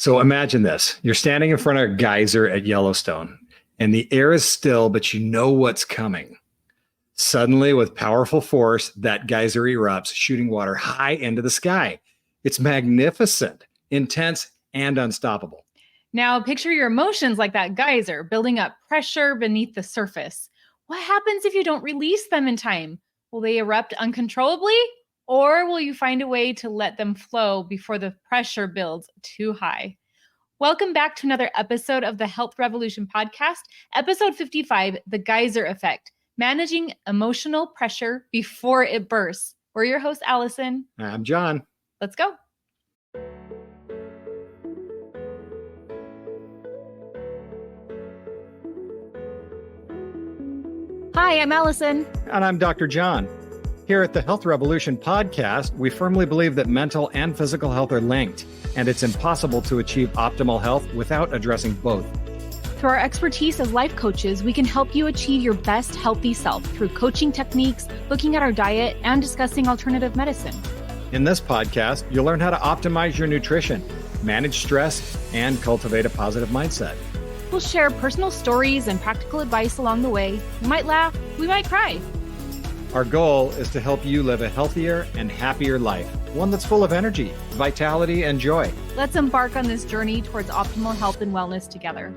So imagine this. You're standing in front of a geyser at Yellowstone, and the air is still, but you know what's coming. Suddenly, with powerful force, that geyser erupts, shooting water high into the sky. It's magnificent, intense, and unstoppable. Now, picture your emotions like that geyser building up pressure beneath the surface. What happens if you don't release them in time? Will they erupt uncontrollably? Or will you find a way to let them flow before the pressure builds too high? Welcome back to another episode of the Health Revolution podcast, episode 55, The Geyser Effect, Managing Emotional Pressure Before It Bursts. We're your host, Allison. I'm John. Let's go. Hi, I'm Allison. And I'm Dr. John. Here at the Health Revolution podcast, we firmly believe that mental and physical health are linked, and it's impossible to achieve optimal health without addressing both. Through our expertise as life coaches, we can help you achieve your best healthy self through coaching techniques, looking at our diet, and discussing alternative medicine. In this podcast, you'll learn how to optimize your nutrition, manage stress, and cultivate a positive mindset. We'll share personal stories and practical advice along the way. We might laugh, we might cry. Our goal is to help you live a healthier and happier life, one that's full of energy, vitality, and joy. Let's embark on this journey towards optimal health and wellness together.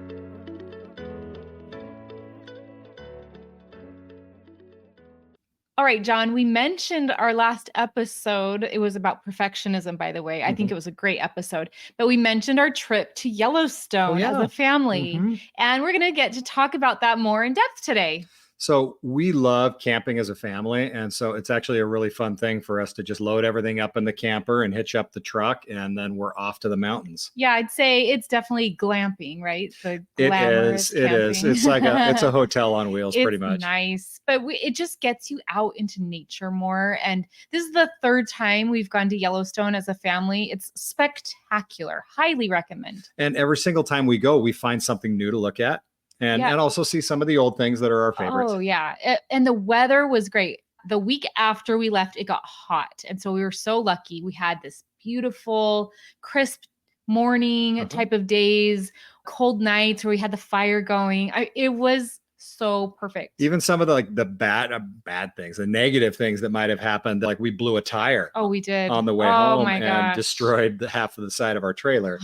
All right, John, we mentioned our last episode. It was about perfectionism, by the way. I think it was a great episode. But we mentioned our trip to Yellowstone as a family. And we're going to get to talk about that more in depth today. So we love camping as a family. And so it's actually a really fun thing for us to just load everything up in the camper and hitch up the truck. And then we're off to the mountains. Yeah, I'd say it's definitely glamping, right? It is. It's like it's a hotel on wheels, pretty much. It's nice. But it just gets you out into nature more. And this is the third time we've gone to Yellowstone as a family. It's spectacular. Highly recommend. And every single time we go, we find something new to look at. And also see some of the old things that are our favorites. Oh, yeah. And the weather was great. The week after we left, it got hot. And so we were so lucky. We had this beautiful, crisp morning type of days, cold nights where we had the fire going. It was so perfect. Even some of the bad things, the negative things that might have happened, like we blew a tire. Oh, we did. On the way home and destroyed the half of the side of our trailer.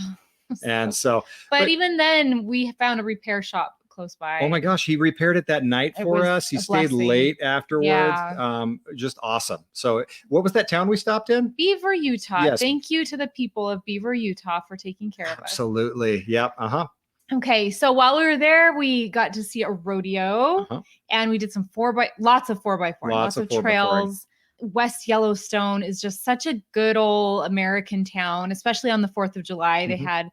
But even then we found a repair shop close by. Oh my gosh, he repaired it that night for us. He stayed late afterwards. Yeah. Just awesome. So what was that town we stopped in? Beaver, Utah. Yes. Thank you to the people of Beaver, Utah for taking care of us. Absolutely. Yep. Okay. So while we were there, we got to see a rodeo and we did some lots of 4x4, lots of trails. West Yellowstone is just such a good old American town, especially on the 4th of July. They had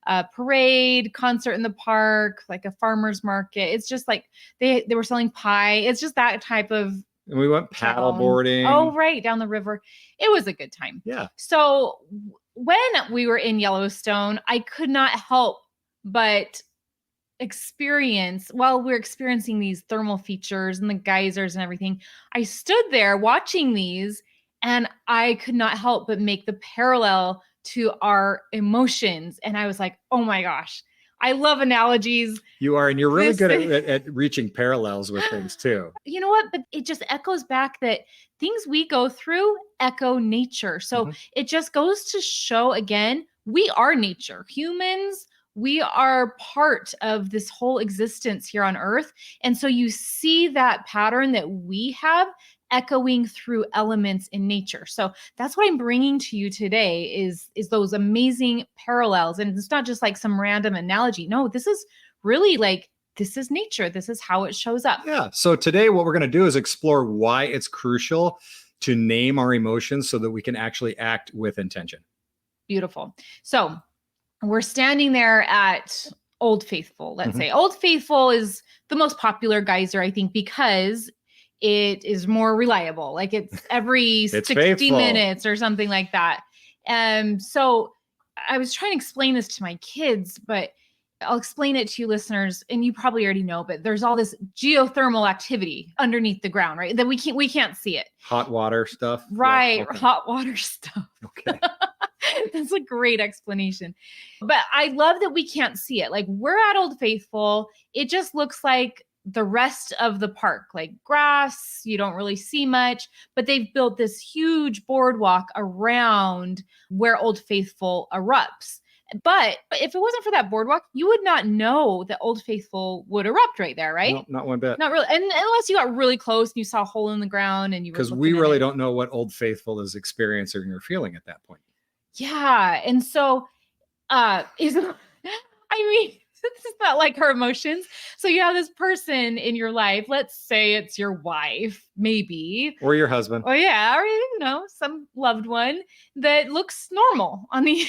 a parade, concert in the park, like a farmer's market. It's just like they were selling pie. It's just that type of. And we went paddle boarding. Oh, right. Down the river. It was a good time. Yeah. So when we were in Yellowstone, I could not help but while we're experiencing these thermal features and the geysers and everything, I stood there watching these and I could not help but make the parallel to our emotions. And I was like, oh my gosh, I love analogies. You are, and you're really good at reaching parallels with things too. You know what? But it just echoes back that things we go through echo nature. So it just goes to show again, we are nature. Humans, we are part of this whole existence here on Earth. And so you see that pattern that we have echoing through elements in nature. So that's what I'm bringing to you today is those amazing parallels. And it's not just like some random analogy. No, this is really this is nature. This is how it shows up. Yeah. So today what we're going to do is explore why it's crucial to name our emotions so that we can actually act with intention. Beautiful. So we're standing there at Old Faithful, let's say. Old Faithful is the most popular geyser, I think, because it is more reliable. Like it's every 60 minutes or something like that. So I was trying to explain this to my kids, but I'll explain it to you listeners, and you probably already know, but there's all this geothermal activity underneath the ground, right? That we can't see it. Hot water stuff. Right. Yeah, okay. Hot water stuff. Okay. That's a great explanation. But I love that we can't see it. Like we're at Old Faithful. It just looks like the rest of the park, like grass. You don't really see much, but they've built this huge boardwalk around where Old Faithful erupts. But if it wasn't for that boardwalk, you would not know that Old Faithful would erupt right there, right? No, not one bit. Not really. And unless you got really close and you saw a hole in the ground and you were Because looking we at really it. don't know what Old Faithful is experiencing or feeling at that point. Yeah. And so this is not like her emotions. So you have this person in your life, let's say it's your wife, maybe. Or your husband. Oh yeah, or some loved one that looks normal on the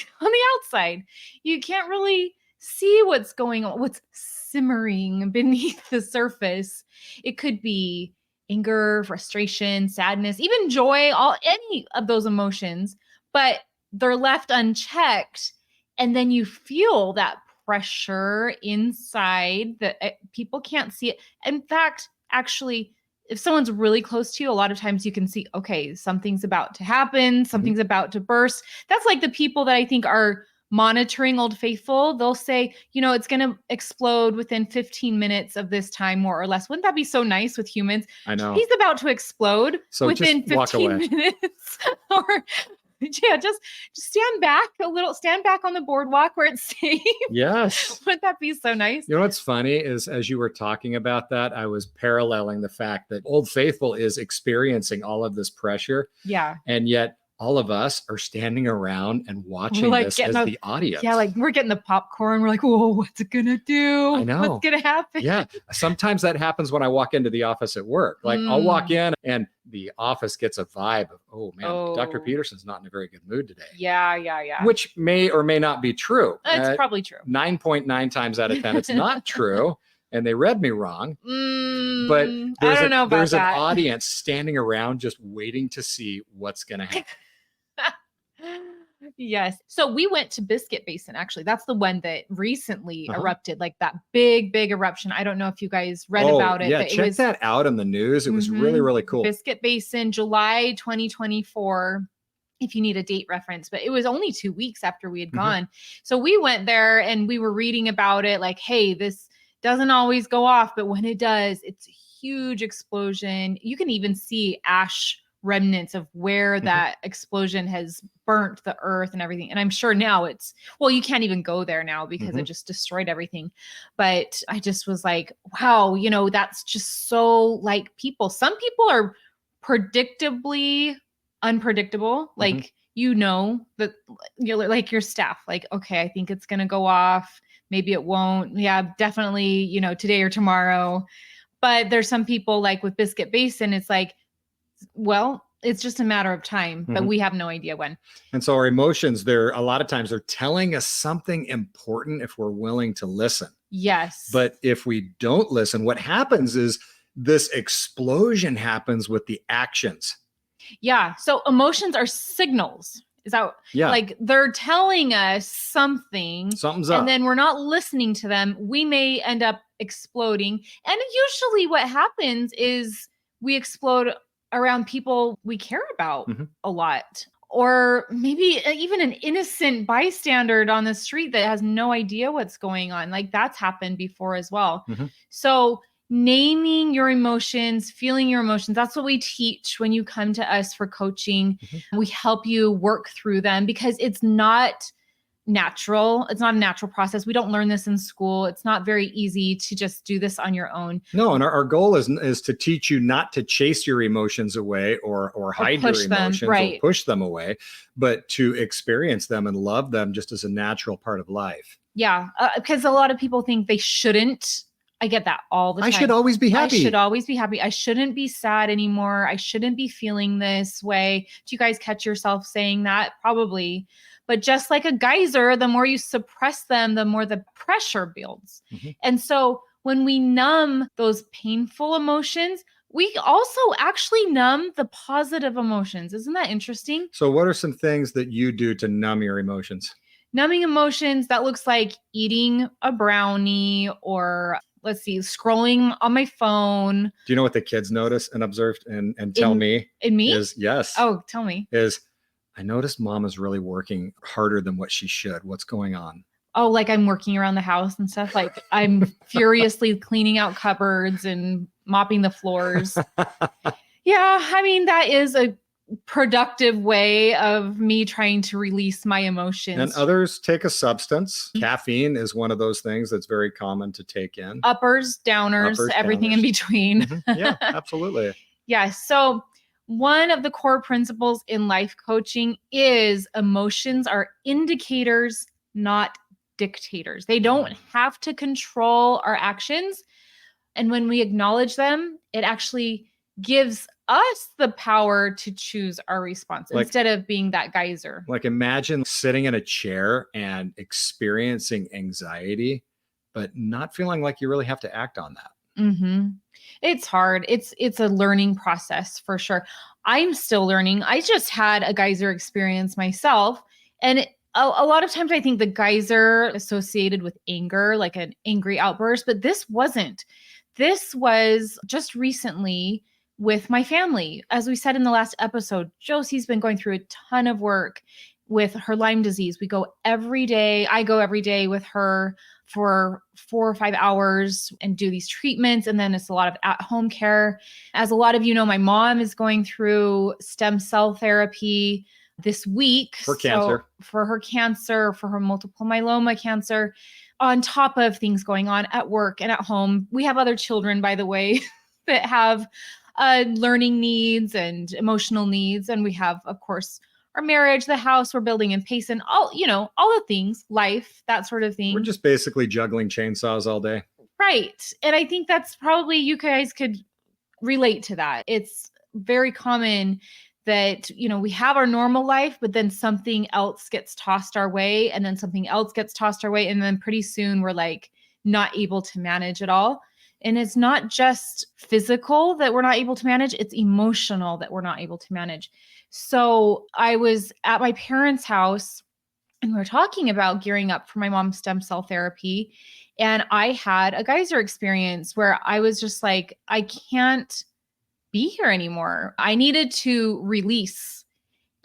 outside. You can't really see what's going on, what's simmering beneath the surface. It could be anger, frustration, sadness, even joy, any of those emotions, but they're left unchecked. And then you feel that pressure inside that people can't see it. In fact, actually, if someone's really close to you, a lot of times you can see, okay, something's about to happen, something's about to burst. That's like the people that I think are monitoring Old Faithful. They'll say, it's going to explode within 15 minutes of this time, more or less. Wouldn't that be so nice with humans? I know. He's about to explode within 15 minutes. Or just stand back on the boardwalk where it's safe. Yes. Wouldn't that be so nice? You know what's funny is as you were talking about that, I was paralleling the fact that Old Faithful is experiencing all of this pressure. Yeah. And yet all of us are standing around and watching this as the audience. Yeah, like we're getting the popcorn. We're like, whoa, what's it gonna do? I know. What's gonna happen? Yeah. Sometimes that happens when I walk into the office at work. Like I'll walk in and the office gets a vibe of, oh man, Dr. Peterson's not in a very good mood today. Yeah. Which may or may not be true. It's probably true. 9.9 times out of 10, it's not true. And they read me wrong. But I don't know about there's that. an audience standing around just waiting to see what's going to happen. Yes. So we went to Biscuit Basin, actually. That's the one that recently erupted, like that big eruption. I don't know if you guys read about it. Yeah, check that out on the news. It was really, really cool. Biscuit Basin, July 2024. If you need a date reference, but it was only 2 weeks after we had gone. So we went there and we were reading about it like, hey, this doesn't always go off, but when it does, it's a huge explosion. You can even see ash remnants of where that explosion has burnt the earth and everything. And I'm sure now you can't even go there now because it just destroyed everything. But I just was like, wow, that's just so like people. Some people are predictably unpredictable. Like, that you're like your staff, like, okay, I think it's going to go off. Maybe it won't. Yeah, definitely, today or tomorrow. But there's some people like with Biscuit Basin, it's like, well, it's just a matter of time, but we have no idea when. And so our emotions, a lot of times they're telling us something important if we're willing to listen. Yes. But if we don't listen, what happens is this explosion happens with the actions. Yeah. So emotions are signals. Is that like they're telling us something's up, and then we're not listening to them. We may end up exploding. And usually what happens is we explode around people we care about a lot. Or maybe even an innocent bystander on the street that has no idea what's going on. Like that's happened before as well. So naming your emotions, feeling your emotions, that's what we teach when you come to us for coaching. We help you work through them because it's not natural. It's not a natural process. We don't learn this in school. It's not very easy to just do this on your own. No, and our goal is to teach you not to chase your emotions away or hide your emotions or push them away, but to experience them and love them just as a natural part of life. Yeah, because a lot of people think they shouldn't. I get that all the time. I should always be happy. I should always be happy. I shouldn't be sad anymore. I shouldn't be feeling this way. Do you guys catch yourself saying that? Probably. But just like a geyser, the more you suppress them, the more the pressure builds. And so when we numb those painful emotions, we also actually numb the positive emotions. Isn't that interesting? So what are some things that you do to numb your emotions? Numbing emotions, that looks like eating a brownie or let's see, scrolling on my phone. Do you know what the kids notice and observed and tell me? In me? Is yes. Oh, tell me. Is I noticed mom is really working harder than what she should. What's going on? Oh, like I'm working around the house and stuff. Like I'm furiously cleaning out cupboards and mopping the floors. Yeah, I mean, that is a productive way of me trying to release my emotions. And others take a substance. Caffeine is one of those things that's very common to take in. Uppers, downers, everything in between. Yeah, absolutely. Yeah. So one of the core principles in life coaching is emotions are indicators, not dictators. They don't have to control our actions. And when we acknowledge them, it actually gives us the power to choose our response instead of being that geyser. Like imagine sitting in a chair and experiencing anxiety, but not feeling like you really have to act on that. Mm-hmm. It's hard. It's a learning process for sure. I'm still learning. I just had a geyser experience myself. And a lot of times I think the geyser associated with anger, like an angry outburst, but this wasn't. This was just recently with my family. As we said in the last episode, Josie's been going through a ton of work with her Lyme disease. We go every day. I go every day with her for 4 or 5 hours and do these treatments. And then it's a lot of at-home care. As a lot of you know, my mom is going through stem cell therapy this week. For cancer. For her cancer, for her multiple myeloma cancer, on top of things going on at work and at home. We have other children, by the way, that have learning needs and emotional needs. And we have, of course, our marriage, the house we're building in Payson, all the things, life, that sort of thing. We're just basically juggling chainsaws all day. Right. And I think that's probably, you guys could relate to that. It's very common that, we have our normal life, but then something else gets tossed our way, and then something else gets tossed our way. And then pretty soon we're like not able to manage it all. And it's not just physical that we're not able to manage, it's emotional that we're not able to manage. So I was at my parents' house and we were talking about gearing up for my mom's stem cell therapy. And I had a geyser experience where I was just like, I can't be here anymore. I needed to release.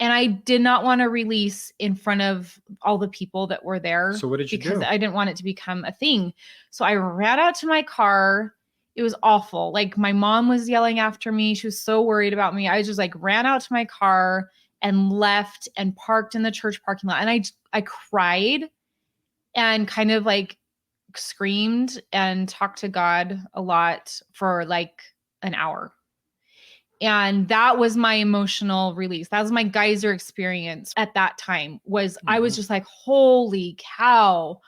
And I did not want to release in front of all the people that were there. So what did you do? Because I didn't want it to become a thing. So I ran out to my car. It was awful. Like my mom was yelling after me. She was so worried about me. I just like ran out to my car and left and parked in the church parking lot. And I cried and kind of like screamed and talked to God a lot for like an hour. And that was my emotional release. That was my geyser experience at that time. I was just like, holy cow.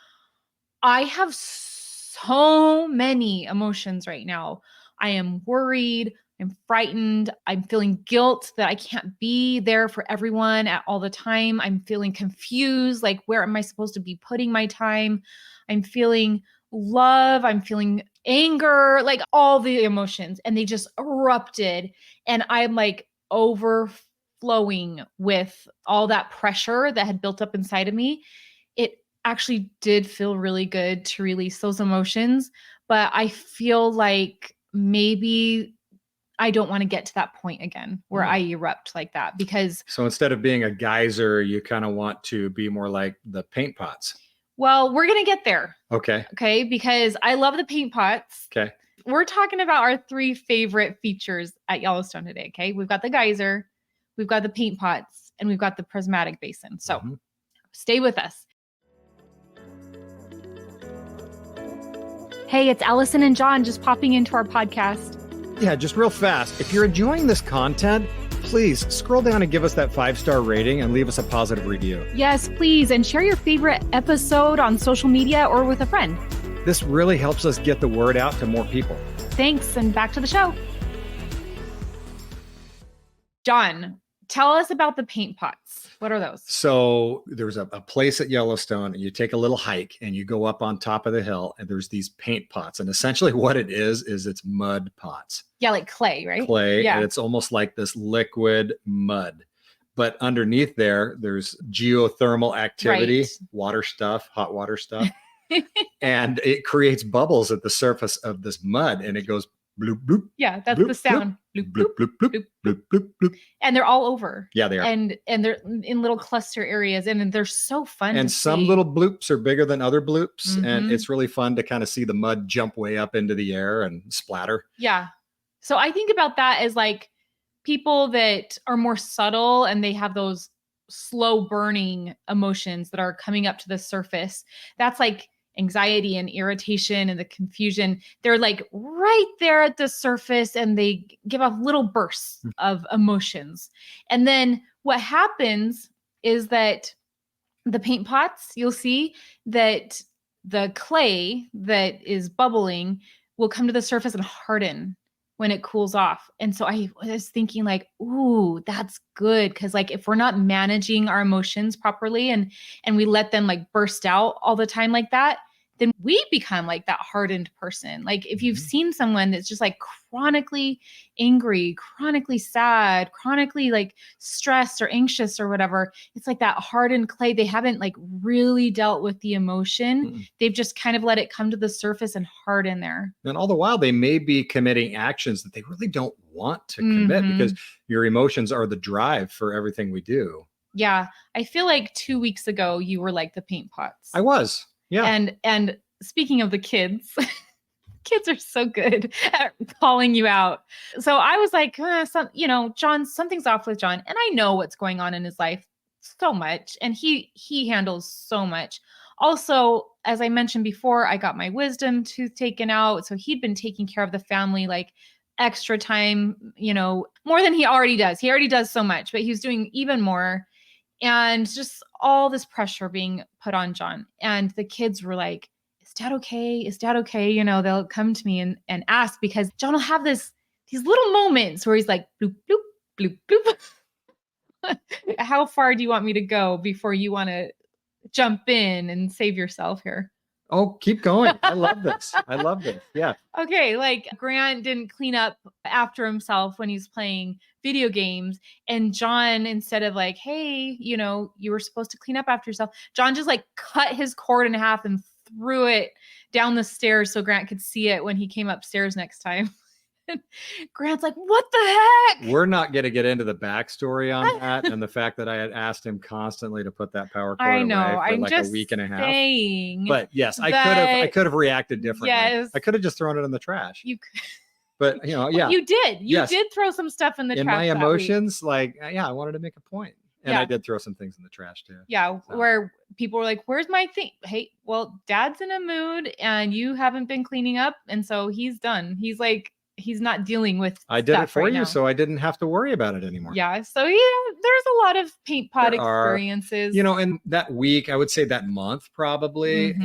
I have so many emotions right now. I am worried. I'm frightened. I'm feeling guilt that I can't be there for everyone at all the time. I'm feeling confused. Like, where am I supposed to be putting my time? I'm feeling love. I'm feeling anger, like all the emotions, and they just erupted. And I'm like overflowing with all that pressure that had built up inside of me. It actually did feel really good to release those emotions, but I feel like maybe I don't want to get to that point again where I erupt like that, because. So instead of being a geyser, you kind of want to be more like the paint pots. Well, we're going to get there. Okay. Okay. Because I love the paint pots. Okay. We're talking about our 3 favorite features at Yellowstone today. Okay. We've got the geyser, we've got the paint pots, and we've got the prismatic basin. So stay with us. Hey, it's Allison and John just popping into our podcast. Yeah, just real fast. If you're enjoying this content, please scroll down and give us that 5-star rating and leave us a positive review. Yes, please. And share your favorite episode on social media or with a friend. This really helps us get the word out to more people. Thanks. And back to the show. John, tell us about the paint pots. What are those? So there's a place at Yellowstone, and you take a little hike and you go up on top of the hill, and there's these paint pots. And essentially what it is it's mud pots. Yeah, like clay, right? Clay. Yeah. And it's almost like this liquid mud. But underneath there's geothermal activity, water stuff, hot water stuff. And it creates bubbles at the surface of this mud, and it goes bloop, bloop, Yeah, that's bloop, the sound. Bloop, bloop, bloop, bloop, bloop, bloop, bloop, bloop, bloop. and they're all over. Yeah, they are. And they're in little cluster areas, and they're so fun to And some see. little bloops are bigger than other bloops. And Mhm. it's really fun to kind of see the mud jump way up into the air and splatter. Yeah. So I think about that as like people that are more subtle and they have those slow burning emotions that are coming up to the surface. That's like anxiety and irritation and the confusion. They're like right there at the surface and they give off little bursts of emotions. And then what happens is that the paint pots, you'll see that the clay that is bubbling will come to the surface and harden when it cools off. And so I was thinking like, ooh, that's good. Cause like if we're not managing our emotions properly and we let them like burst out all the time like that, then we become like that hardened person. Like if you've seen someone that's just like chronically angry, chronically sad, chronically like stressed or anxious or whatever, it's like that hardened clay. They haven't like really dealt with the emotion. They've just kind of let it come to the surface and harden there. And all the while, they may be committing actions that they really don't want to commit because your emotions are the drive for everything we do. Yeah. I feel like 2 weeks ago, you were like the paint pots. I was. Yeah. And speaking of the kids, kids are so good at calling you out. So I was like, John, something's off with John. And I know what's going on in his life so much. And he handles so much. Also, as I mentioned before, I got my wisdom tooth taken out. So he'd been taking care of the family like extra time, more than he already does. He already does so much, but he was doing even more. And just all this pressure being put on John. And the kids were like, is dad okay? Is dad okay? They'll come to me and ask because John will have these little moments where he's like, bloop, bloop, bloop, bloop. How far do you want me to go before you want to jump in and save yourself here? Oh, keep going. I love this. I love this. Yeah. Okay. Like Grant didn't clean up after himself when he's playing video games. And John, instead of like, hey, you were supposed to clean up after yourself, John just like cut his cord in half and threw it down the stairs so Grant could see it when he came upstairs next time. Grant's like, what the heck? We're not going to get into the backstory on that and the fact that I had asked him constantly to put that power cord away for I'm like just a week and a half. Saying but yes, I could have reacted differently. Yes. I could have just thrown it in the trash. You could. But yeah. You did. You did throw some stuff in the trash. In my emotions, like, I wanted to make a point. And I did throw some things in the trash too. Yeah. So. Where people were like, where's my thing? Hey, well, dad's in a mood and you haven't been cleaning up. And so he's done. He's like, he's not dealing with I did it for right you, now. so I didn't have to worry about it anymore. Yeah. So there's a lot of paint pot experiences. In that week, I would say that month probably.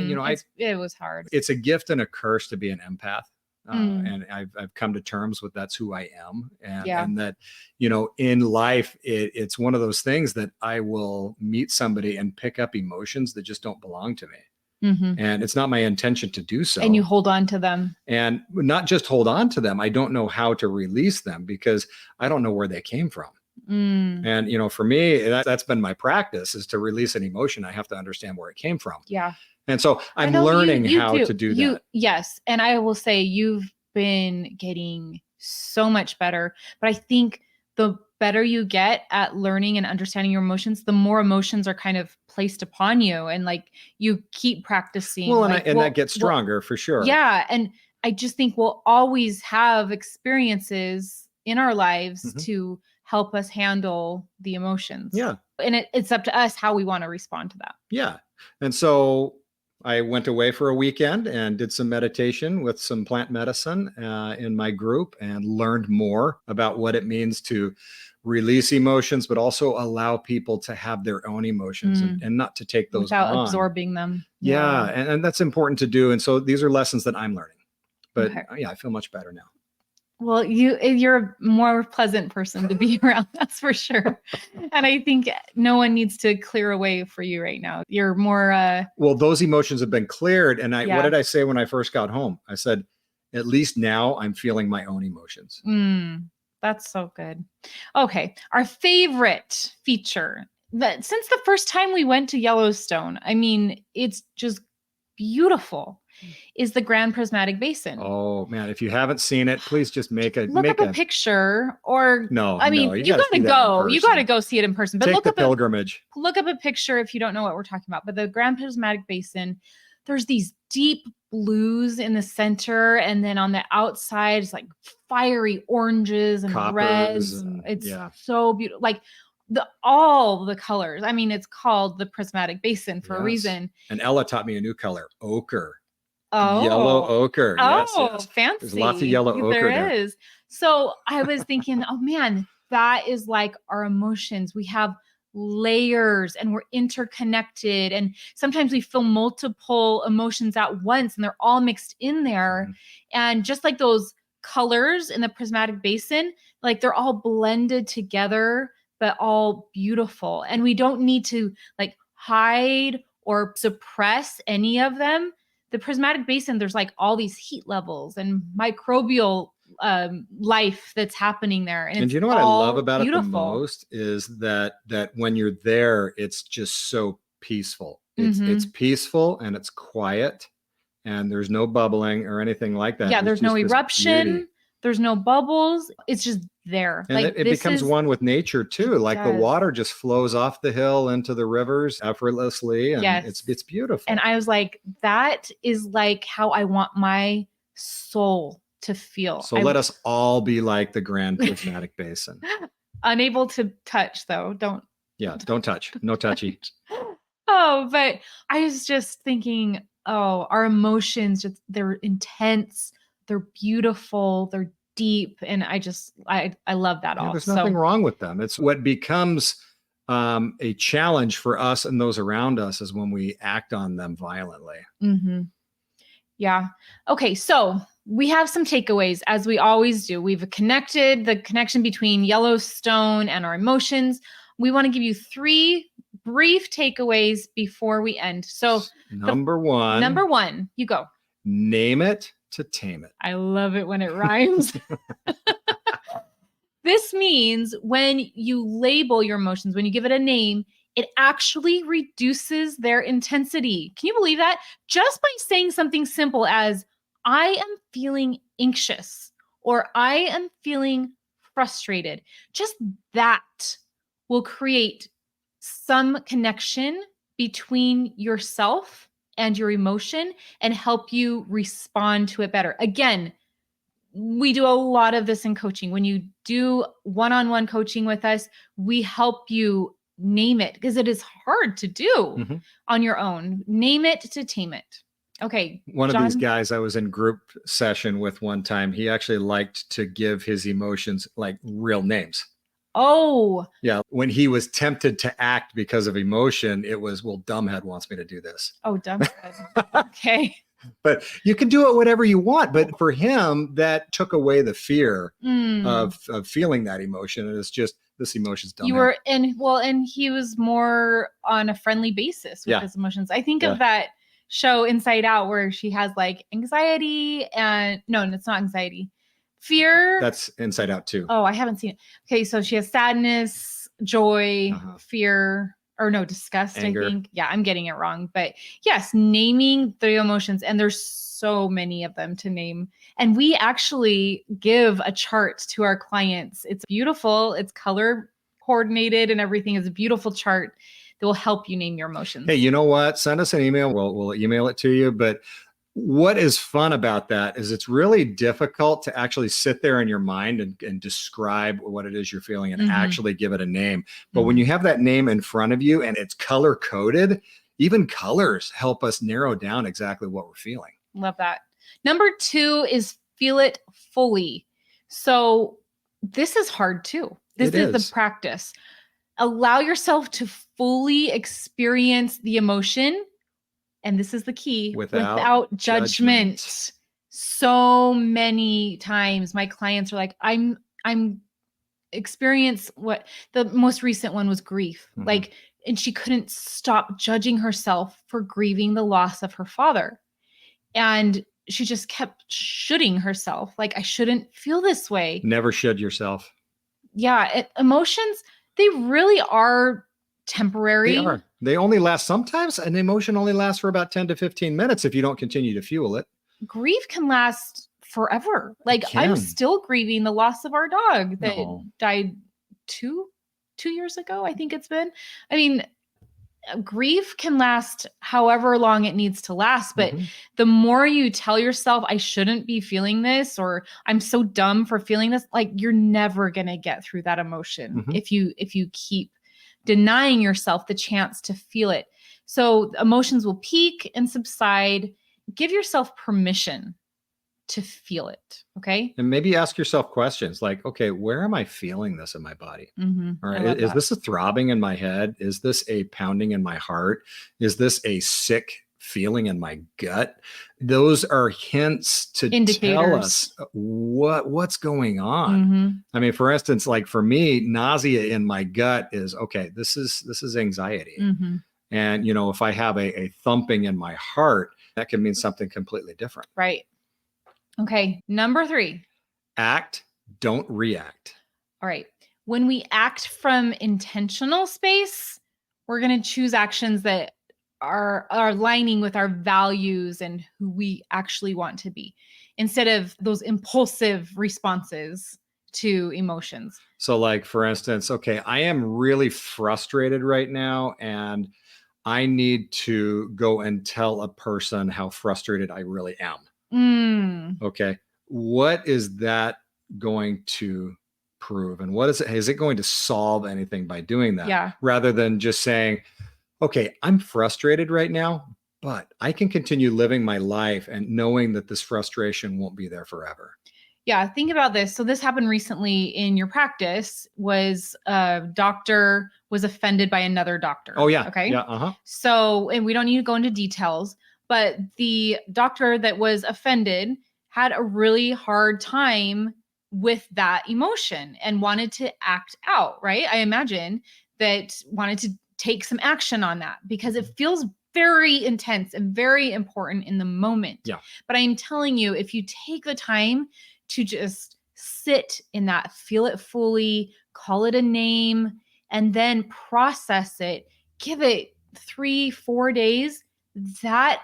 It was hard. It's a gift and a curse to be an empath. And I've come to terms with that's who I am. And that, in life, it's one of those things that I will meet somebody and pick up emotions that just don't belong to me. And it's not my intention to do so. And you hold on to them. And not just hold on to them. I don't know how to release them because I don't know where they came from. And, for me, that's been my practice is to release an emotion. I have to understand where it came from. Yeah. And so I'm learning how to do that. Yes. And I will say you've been getting so much better. But I think the better you get at learning and understanding your emotions, the more emotions are kind of placed upon you. And like you keep practicing. Well, and that gets stronger for sure. Yeah. And I just think we'll always have experiences in our lives to help us handle the emotions. Yeah. And it's up to us how we want to respond to that. Yeah. And so I went away for a weekend and did some meditation with some plant medicine in my group and learned more about what it means to release emotions, but also allow people to have their own emotions and not to take those without on. Absorbing them. Yeah. And that's important to do. And so these are lessons that I'm learning. But I feel much better now. Well, you're a more pleasant person to be around, that's for sure. And I think no one needs to clear away for you right now. You're more well, those emotions have been cleared. And what did I say when I first got home? I said, at least now I'm feeling my own emotions. That's so good. Okay. Our favorite feature that since the first time we went to Yellowstone, I mean, it's just beautiful is the Grand Prismatic Basin. Oh man, if you haven't seen it, please just make Look up a picture, or no. I mean, no, you gotta gotta see that in go. You person. gotta go see it in person. But Take look the up pilgrimage. look up a picture if you don't know what we're talking about. But the Grand Prismatic Basin, there's these deep blues in the center, and then on the outside it's like fiery oranges and Coppers reds. and- It's yeah. so beautiful. Like all the colors. I mean, it's called the Prismatic Basin for a Yes. reason. And Ella taught me a new color, ochre. Oh, Yellow ochre. Yes, oh, yes. fancy. There's lots of yellow ochre There there. is. So I was thinking, oh man, that is like our emotions. We have layers and we're interconnected. And sometimes we feel multiple emotions at once and they're all mixed in there. Mhm. And just like those colors in the Prismatic Basin, like they're all blended together, but all beautiful. And we don't need to like hide or suppress any of them. The Prismatic Basin, there's like all these heat levels and microbial life that's happening there. And it's you know what I love all about it the beautiful. most is that when you're there, it's just so peaceful. It's peaceful and it's quiet, and there's no bubbling or anything like that. Yeah, There's there's no just this eruption. beauty. There's no bubbles. It's just there. And like it becomes one with nature too. Like the does. water just flows off the hill into the rivers effortlessly, and Yes. it's beautiful. And I was like, that is like how I want my soul to feel. So let us all be like the Grand Prismatic Basin. Unable to touch though. Don't touch. No touchy. Oh, but I was just thinking, oh, our emotions, they're intense, they're beautiful, they're deep. And I love that all. There's nothing wrong with them. It's what becomes a challenge for us and those around us is when we act on them violently. Mm-hmm. Yeah. Okay. So we have some takeaways, as we always do. We've connected the connection between Yellowstone and our emotions. We want to give you 3 brief takeaways before we end. So number one, you go. Name it to tame it. I love it when it rhymes. This means when you label your emotions, when you give it a name, it actually reduces their intensity. Can you believe that? Just by saying something simple as, I am feeling anxious, or I am feeling frustrated, just that will create some connection between yourself and your emotion and help you respond to it better. Again, we do a lot of this in coaching. When you do one-on-one coaching with us, we help you name it, because it is hard to do on your own. Name it to tame it. Okay. One of these guys I was in group session with one time, he actually liked to give his emotions like real names. Oh. Yeah. When he was tempted to act because of emotion, it was, well, dumbhead wants me to do this. Oh, dumbhead. Okay. But you can do it whatever you want. But for him, that took away the fear of feeling that emotion. And it's just, this emotion's dumbhead. You were and he was more on a friendly basis with his emotions. I think of that show Inside Out where she has like anxiety and no, it's not anxiety. Fear. That's Inside Out too. Oh, I haven't seen it. Okay, so she has sadness, joy, fear, or no, disgust, anger. I think. Yeah, I'm getting it wrong. But yes, naming the emotions, and there's so many of them to name. And we actually give a chart to our clients. It's beautiful. It's color coordinated and everything. Is a beautiful chart that will help you name your emotions. Hey, you know what? Send us an email. We'll email it to you. But what is fun about that is it's really difficult to actually sit there in your mind and describe what it is you're feeling and actually give it a name. But when you have that name in front of you and it's color coded, even colors help us narrow down exactly what we're feeling. Love that. Number 2 is feel it fully. So this is hard too. This is the practice. Allow yourself to fully experience the emotion. And this is the key, without judgment. So many times my clients are like, I'm experience what the most recent one was grief. Like, and she couldn't stop judging herself for grieving the loss of her father. And she just kept shoulding herself. Like, I shouldn't feel this way. Never should yourself. Yeah. Emotions, they really are temporary. They only last sometimes. An emotion only lasts for about 10 to 15 minutes if you don't continue to fuel it. Grief can last forever. Like It I'm can. still grieving the loss of our dog that No. died two years ago, I think it's been. I mean, grief can last however long it needs to last, but Mhm. the more you tell yourself I shouldn't be feeling this, or I'm so dumb for feeling this, like you're never going to get through that emotion Mhm. if you keep denying yourself the chance to feel it. So emotions will peak and subside. Give yourself permission to feel it. Okay. And maybe ask yourself questions like, okay, where am I feeling this in my body? All I right. love Is that. this a throbbing in my head? Is this a pounding in my heart? Is this a sick feeling in my gut? Those are hints to tell Indicators. us what's going on. Mhm. I mean, for instance, like for me, nausea in my gut is okay, this is anxiety. Mhm. And if I have a thumping in my heart, that can mean something completely different. Right. Okay. Number 3. Act, don't react. All right. When we act from intentional space, we're going to choose actions that are aligning with our values and who we actually want to be, instead of those impulsive responses to emotions. So, like, for instance, okay, I am really frustrated right now, and I need to go and tell a person how frustrated I really am. Mm, Okay. What is that going to prove? And what is it going to solve anything by doing that? yeah. Rather than just saying, okay, I'm frustrated right now, but I can continue living my life and knowing that this frustration won't be there forever. Yeah, think about this. So this happened recently in your practice. Was a doctor was offended by another doctor. Oh, yeah. Okay. Yeah. Uh-huh. So, and we don't need to go into details, but the doctor that was offended had a really hard time with that emotion and wanted to act out, right? I imagine that wanted to take some action on that because it feels very intense and very important in the moment. Yeah. But I'm telling you, if you take the time to just sit in that, feel it fully, call it a name, and then process it, give it 3-4 days, that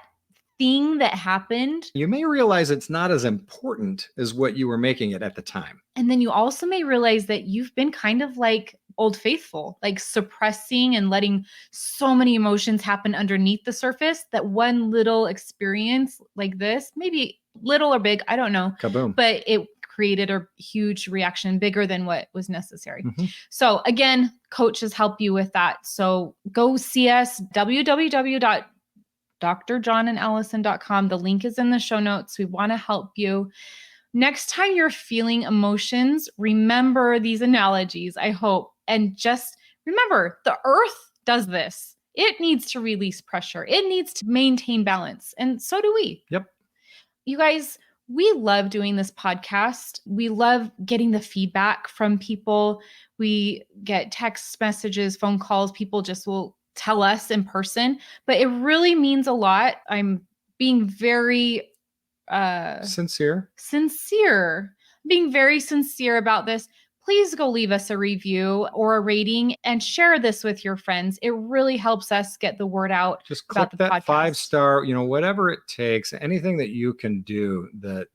thing that happened. You may realize it's not as important as what you were making it at the time. And then you also may realize that you've been kind of like Old Faithful, like suppressing and letting so many emotions happen underneath the surface that one little experience like this, maybe little or big, I don't know, Kaboom. but it created a huge reaction, bigger than what was necessary. Mhm. So again, coaches help you with that. So go see us, www.drjohnandallison.com. The link is in the show notes. We want to help you. Next time you're feeling emotions, remember these analogies, I hope. And just remember, the earth does this. It needs to release pressure. It needs to maintain balance. And so do we. Yep. You guys, we love doing this podcast. We love getting the feedback from people. We get text messages, phone calls. People just will tell us in person, but it really means a lot. I'm being very Sincere. being very sincere about this. Please go leave us a review or a rating and share this with your friends. It really helps us get the word out. Just click the that podcast. 5-star, whatever it takes, anything that you can do that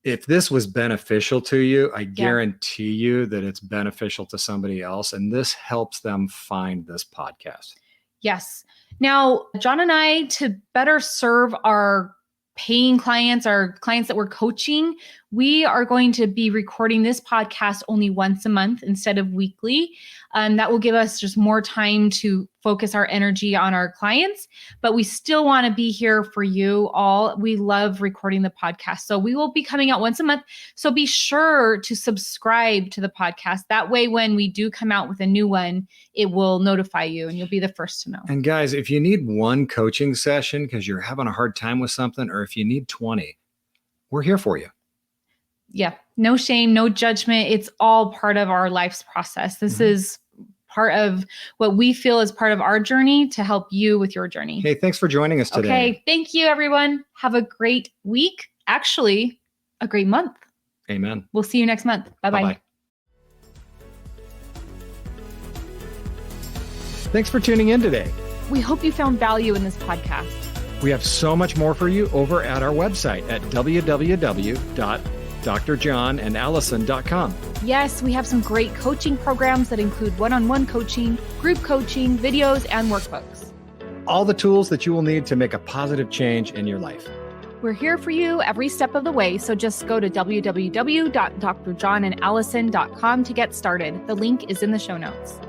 if this was beneficial to you, I guarantee you that it's beneficial to somebody else. And this helps them find this podcast. Yes. Now, John and I, to better serve our paying clients, our clients that we're coaching, we are going to be recording this podcast only once a month instead of weekly. That will give us just more time to focus our energy on our clients, but we still want to be here for you all. We love recording the podcast. So we will be coming out once a month. So be sure to subscribe to the podcast. That way, when we do come out with a new one, it will notify you and you'll be the first to know. And guys, if you need one coaching session because you're having a hard time with something, or if you need 20, we're here for you. Yeah. No shame, no judgment. It's all part of our life's process. This is part of what we feel is part of our journey to help you with your journey. Hey, thanks for joining us today. Okay. Thank you, everyone. Have a great week. Actually, a great month. Amen. We'll see you next month. Bye-bye. Bye-bye. Thanks for tuning in today. We hope you found value in this podcast. We have so much more for you over at our website at www.drjohnandallison.com. Yes, we have some great coaching programs that include one-on-one coaching, group coaching, videos, and workbooks. All the tools that you will need to make a positive change in your life. We're here for you every step of the way, so just go to www.drjohnandallison.com to get started. The link is in the show notes.